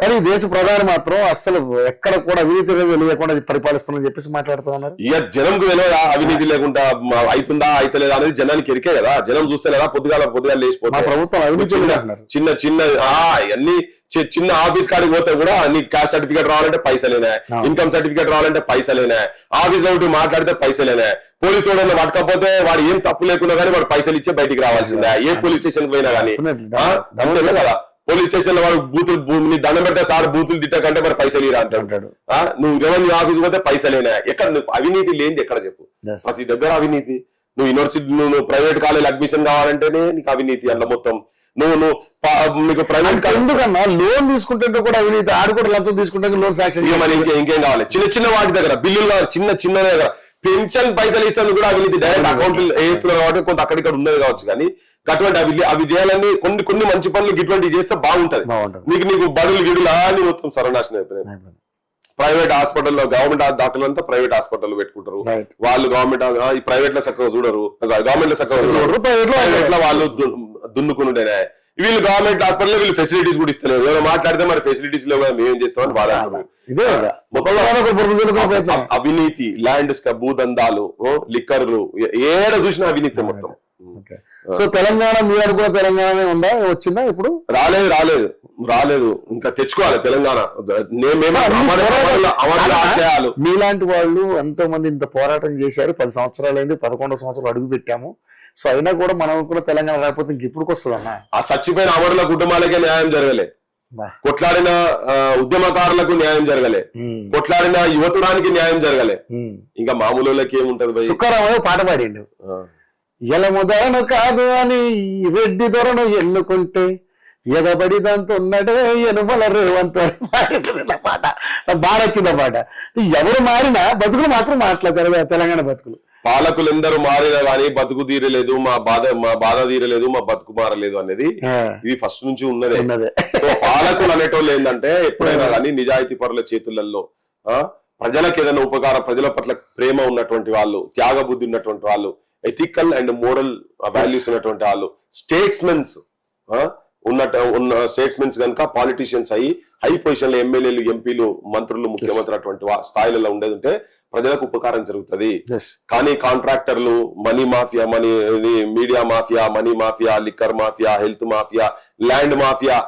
కానీ దేశ ప్రధాని మాత్రం అసలు ఎక్కడ కూడా అవినీతి లేకుండా పరిపాలిస్తుందని చెప్పేసి మాట్లాడుతూ ఉన్నారు. ఇక జనంకు తెలియదా అవినీతి లేకుండా అవుతుందా అయితలేదా అనేది జనానికి ఎరికే కదా. జనం చూస్తే లేదా పొద్దుగాల లేచిపోతుంది. ప్రభుత్వం అవినీతి చిన్న చిన్న అన్ని చిన్న ఆఫీస్ కాడికి పోతే కూడా నీకు క్యాస్ట్ సర్టిఫికేట్ రావాలంటే పైసలేనా, ఇన్కమ్ సర్టిఫికేట్ రావాలంటే పైసలేనా, ఆఫీస్ లో ఉంటూ మాట్లాడితే పైసలేనా, పోలీసు వాడు పట్టకపోతే వాడు ఏం తప్పు లేకున్నా కానీ వాడు పైసలు ఇచ్చే బయటికి రావాల్సిందే. ఏ పోలీస్ స్టేషన్ పోయినా కానీ కదా. పోలీస్ స్టేషన్ లో వాడు బూతులు దండం పెడితే సార్ బూతులు తిట్టకంటే మరి పైసలు ఇరా అంటాడు. నువ్వు రెవెన్యూ ఆఫీస్ పోతే పైసలేనా. ఎక్కడ నువ్వు అవినీతి లేనిది ఎక్కడ చెప్పు. ప్రతి దగ్గర అవినీతి. నువ్వు యూనివర్సిటీ నువ్వు ప్రైవేట్ కాలేజ్ అడ్మిషన్ కావాలంటేనే నీకు అవినీతి. అన్న మొత్తం నువ్వు నీకు ప్రైవేట్ ఎందుకన్నా లోన్ తీసుకుంటే కూడా అవినీతి. ఆడు కూడా లంచం తీసుకుంటే లోన్ సాక్షన్ మరి ఇంకేం కావాలి. చిన్న వాటి దగ్గర బిల్లులు కావాలి. చిన్న దగ్గర పెన్షన్ పైసలు ఇస్తాను కూడా అవినీతి. డైరెక్ట్ అకౌంట్ వేస్తున్నారు కాబట్టి కొంత అక్కడిక్కడ ఉన్నది కావచ్చు. కానీ అటువంటి అవి చేయాలని కొన్ని మంచి పనులు ఇటువంటివి చేస్తే బాగుంటది. నీకు బడులు గిడులు అని మొత్తం సర్వనాశనం అయిపోయింది. ప్రైవేట్ హాస్పిటల్లో గవర్నమెంట్ డాక్టర్లు అంతా ప్రైవేట్ హాస్పిటల్ పెట్టుకుంటారు. వాళ్ళు గవర్నమెంట్ ఈ ప్రైవేట్ లో చక్కగా చూడరు, గవర్నమెంట్ లో చక్కగా చూడరు. ప్రైవేట్ లో వాళ్ళు దున్నుకునుండేనే. వీళ్ళు గవర్నమెంట్ హాస్పిటల్ వీళ్ళు ఫెసిలిటీస్ కూడా ఇస్తలేరు. ఎవరో మాట్లాడితే మరి ఫెసిలిటీస్ లో మేమేం చేస్తామని బాధ. అవినీతి, ల్యాండ్స్ భూదందాలు, లిక్కర్లు, ఏడ చూసినా అవినీతి మొత్తం. సో తెలంగాణ మీరు అనుకున్న తెలంగాణ ఉందా, వచ్చిందా? ఇప్పుడు రాలేదు ఇంకా తెచ్చుకోవాలి తెలంగాణ. మీలాంటి వాళ్ళు ఎంతో మంది ఇంత పోరాటం చేశారు. 10 సంవత్సరాలు అయింది, 11వ సంవత్సరాలు అడుగు పెట్టాము. సో అయినా కూడా మనం అనుకున్న తెలంగాణ రాకపోతే ఇంకెప్పుడు వస్తుందన్నా? ఆ చచ్చిపోయిన అమరుల కుటుంబాలకే న్యాయం జరగలే, కొట్లాడిన ఉద్యమకారులకు న్యాయం జరగలే, కొట్లాడిన యువతురానికి న్యాయం జరగలే. ఇంకా మామూలుకి ఏముంటది? సుఖరామయ్య పాట పాడిండు, ఎలము ధరను కాదు అని రెడ్డి ధరను ఎన్నుకుంటే ఎగబడి దాంతో ఉన్నాడే ఎనుమల రేవంతో పాట. బాగా వచ్చింది పాట. ఎవరు మారినా బతుకులు మాత్రం మాట్లాడతారు తెలంగాణ బతుకులు. పాలకులు ఎందరూ మారినా కానీ బతుకు తీరలేదు, మా బాధ తీరలేదు, మా బతుకు మారలేదు అనేది ఇది ఫస్ట్ నుంచి ఉన్నదే. సో పాలకులు అనేటోళ్ళు ఏంటంటే ఎప్పుడైనా కానీ నిజాయితీ పరుల చేతులలో ప్రజలకు ఏదైనా ఉపకారం, ప్రజల పట్ల ప్రేమ ఉన్నటువంటి వాళ్ళు, త్యాగ బుద్ధి ఉన్నటువంటి వాళ్ళు, ఎథికల్ అండ్ మోరల్ వాల్యూస్ ఉన్నటువంటి వాళ్ళు, స్టేట్స్మెన్స్ ఉన్న స్టేట్స్మెన్స్ కనుక పాలిటీషియన్స్ అయ్యి హై పొజిషన్ లో ఎమ్మెల్యేలు, ఎంపీలు, మంత్రులు, ముఖ్యమంత్రి అటువంటి స్థాయిలలో ఉండేది ఉంటే ప్రజలకు ఉపకారం జరుగుతుంది. కానీ కాంట్రాక్టర్లు, money mafia, media mafia, money mafia, liquor mafia, health mafia, land mafia,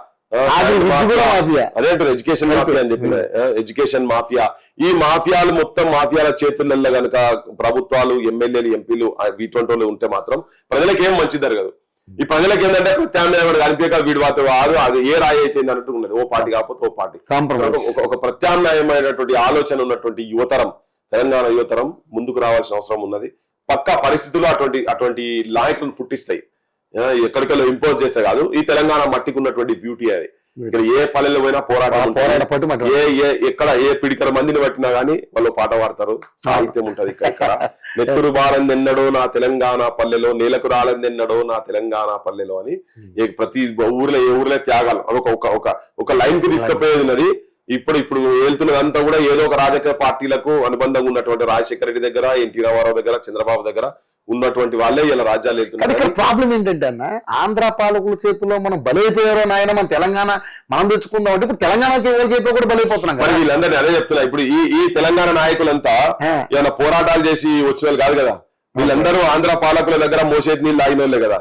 అదేంటారు ఎడ్యుకేషన్ మాఫియా అని చెప్పిన ఎడ్యుకేషన్ మాఫియా. ఈ మాఫియాలు మొత్తం మాఫియాల చేతులలో గనక ప్రభుత్వాలు, ఎమ్మెల్యేలు, ఎంపీలు ఇటువంటి వాళ్ళు ఉంటే మాత్రం ప్రజలకు ఏం మంచి జరగదు. ఈ ప్రజలకు ఏంటంటే ప్రత్యామ్నాయం కనిపించక వీడు వారు అది ఏ రాయి అయితే అన్నట్టు ఉన్నది. ఓ పార్టీ కాకపోతే ఓ పార్టీ. ఒక ప్రత్యామ్నాయమైనటువంటి ఆలోచన ఉన్నటువంటి యువతరం, తెలంగాణ యువతరం ముందుకు రావాల్సిన అవసరం ఉన్నది. పక్కా పరిస్థితులు అటువంటి నాయకులను పుట్టిస్తాయి. ఎక్కడికెళ్ళో ఇంపోజ్ చేస్తే కాదు. ఈ తెలంగాణ మట్టికి ఉన్నటువంటి బ్యూటీ అది. ఇక్కడ ఏ పల్లెల్లో పోయినా పోరాటం, ఎక్కడ ఏ పిడికల మందిని పట్టినా గానీ వాళ్ళు పాట పాడతారు. సాహిత్యం ఉంటది. ఇక్కడ నెత్తురు బారందెన్నడో నా తెలంగాణ పల్లెలో, నేలకు రాలందెన్నడో నా తెలంగాణ పల్లెలో అని ప్రతి ఊర్లో త్యాగాలు ఒక లైన్ కి తీసుకుపోయేది ఉన్నది. ఇప్పుడు వెళ్తున్నదంతా కూడా ఏదో ఒక రాజకీయ పార్టీలకు అనుబంధంగా ఉన్నటువంటి రాజశేఖర రెడ్డి దగ్గర, ఎన్టీ రామారావు దగ్గర, చంద్రబాబు దగ్గర ఉన్నటువంటి వాళ్ళే ఇలా రాజ్యాలు వెళ్తున్నారు. ఇక్కడ ప్రాబ్లం ఏంటంటే అన్న, ఆంధ్ర పాలకుల చేతిలో మనం బలైపోయారో నాయన, మన తెలంగాణ మనం తెచ్చుకుందాం అంటే ఇప్పుడు తెలంగాణ చేతిలో కూడా బలైపోతున్నాం. మరి వీళ్ళందరినీ అదే చెప్తున్నా. ఇప్పుడు ఈ తెలంగాణ నాయకులంతా ఏమైనా పోరాటాలు చేసి వచ్చిన వాళ్ళు కాదు కదా. వీళ్ళందరూ ఆంధ్ర పాలకుల దగ్గర మోసేటి నీళ్ళు ఆగిన వాళ్ళే కదా.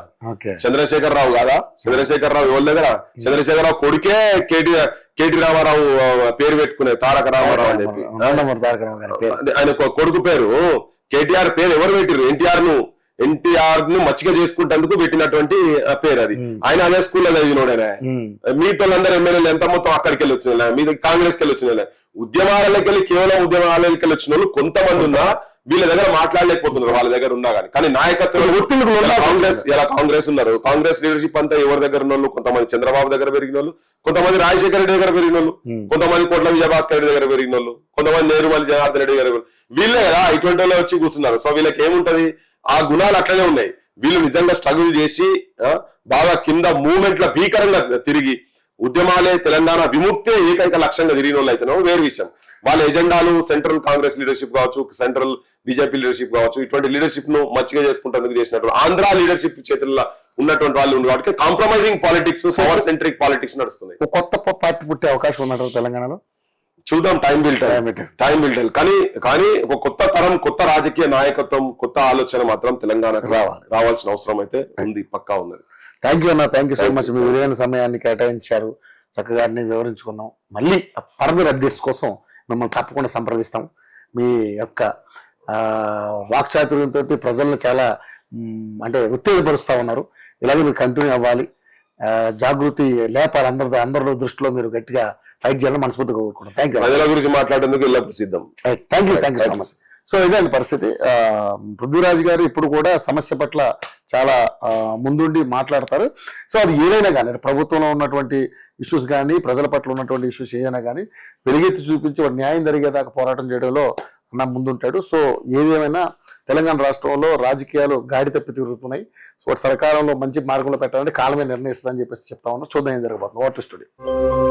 చంద్రశేఖరరావు కాదా? చంద్రశేఖరరావు ఎవరి దగ్గర? చంద్రశేఖరరావు కొడుకే కేటీ రామారావు పేరు పెట్టుకునే, తారక రామారావు అని చెప్పి ఆయన కొడుకు పేరు. కేటీఆర్ పేరు ఎవరు పెట్టిరు? ఎన్టీఆర్ ను మచ్చిక చేసుకుంటేందుకు పెట్టినటువంటి పేరు అది. ఆయన అదే స్కూల్లో చదివినోడేనా? మీతో అందరూ ఎమ్మెల్యేలు ఎంత మొత్తం అక్కడికి వెళ్ళి వచ్చిన, మీద కాంగ్రెస్ కి వెళ్ళి వచ్చిన, ఉద్యమాలకి వెళ్ళి కేవలం ఉద్యమాలకి వెళ్ళి వచ్చిన వాళ్ళు కొంతమంది ఉన్నా వీళ్ళ దగ్గర మాట్లాడలేకపోతున్నారు. వాళ్ళ దగ్గర ఉన్నా కానీ. కానీ నాయకత్వం కాంగ్రెస్ ఉన్నారు. కాంగ్రెస్ లీడర్షిప్ అంతా ఎవరి దగ్గర ఉన్న వాళ్ళు, కొంతమంది చంద్రబాబు దగ్గర పెరిగిన వాళ్ళు, కొంతమంది రాజశేఖర రెడ్డి దగ్గర పెరిగిన వాళ్ళు, కొంతమంది కోట్ల విజయభాస్కర్ రెడ్డి దగ్గర పెరిగిన వాళ్ళు, కొంతమంది నేరుమల్లి జనార్దన్ రెడ్డి దగ్గర వీళ్ళే కదా ఇటువంటి వాళ్ళు వచ్చి కూర్చున్నారు. సో వీళ్ళకి ఏముంటది? ఆ గుణాలు అట్లనే ఉన్నాయి. వీళ్ళు నిజంగా స్ట్రగుల్ చేసి బాగా కింద మూవ్మెంట్ల భీకరంగా తిరిగి ఉద్యమాలే తెలంగాణ విముక్తే ఏకైక లక్ష్యంగా తిరిగిన వాళ్ళు అయితేనో వేరు విషయం. వాళ్ళ ఎజెండాలు సెంట్రల్ కాంగ్రెస్ లీడర్షిప్ కావచ్చు, సెంట్రల్ బీజేపీ లీడర్షిప్ కావచ్చు, ఇటువంటి లీడర్షిప్ ను మచ్చిగా చేసుకుంటేందుకు చేసినట్టు ఆంధ్ర లీడర్షిప్ చేతుల్లో ఉన్నటువంటి వాళ్ళు ఉంది కాబట్టి compromising politics, power centric politics నడుస్తుంది. కొత్త పార్టీ పుట్టే అవకాశం ఉన్నట్టు తెలంగాణలో చూద్దాం, టైం విల్ టెల్. కానీ ఒక కొత్త తరం, కొత్త రాజకీయ నాయకత్వం, కొత్త ఆలోచన మాత్రం తెలంగాణకు రావాల్సిన అవసరం అయితే ఉంది, పక్కా ఉన్నది. థ్యాంక్ యూ అన్న, థ్యాంక్ యూ సో మచ్. మీ విలువైన సమయాన్ని కేటాయించారు, చక్కగా అన్ని వివరించుకున్నాం. మళ్ళీ ఫర్దర్ అప్డేట్స్ కోసం మిమ్మల్ని తప్పకుండా సంప్రదిస్తాం. మీ యొక్క వాక్చాతుర్యంతో ప్రజలను చాలా అంటే ఉత్తేజపరుస్తూ ఉన్నారు. ఇలాగే మీరు కంటిన్యూ అవ్వాలి, జాగృతి లేపాలి, అందరి దృష్టిలో మీరు గట్టిగా ఫైట్ చేయాలని మనస్ఫూర్తిగా కోరుకుంటాం. Thank you. ప్రజల గురించి మాట్లాడేందుకు ఎల్లప్పుడూ సిద్ధం. Thank you so much. So ఇదే పరిస్థితి. పృథ్వీరాజ్ గారు ఇప్పుడు కూడా సమస్య పట్ల చాలా ముందుండి మాట్లాడతారు. సో అది ఏదైనా కానీ, ప్రభుత్వంలో ఉన్నటువంటి ఇష్యూస్ కానీ, ప్రజల పట్ల ఉన్నటువంటి ఇష్యూస్ ఏదైనా కానీ వెలుగెత్తి చూపించి వాడు న్యాయం జరిగేదాకా పోరాటం చేయడంలో అన్న ముందుంటాడు. సో ఏదేమైనా తెలంగాణ రాష్ట్రంలో రాజకీయాలు గాడి తప్పి తిరుగుతున్నాయి. సో వాటి సర్కారంలో మంచి మార్గంలో పెట్టాలంటే కాలమే నిర్ణయిస్తుందని చెప్పేసి చెప్తా ఉన్నా. చూద్దాం ఏం జరగబోతుంది. What studio.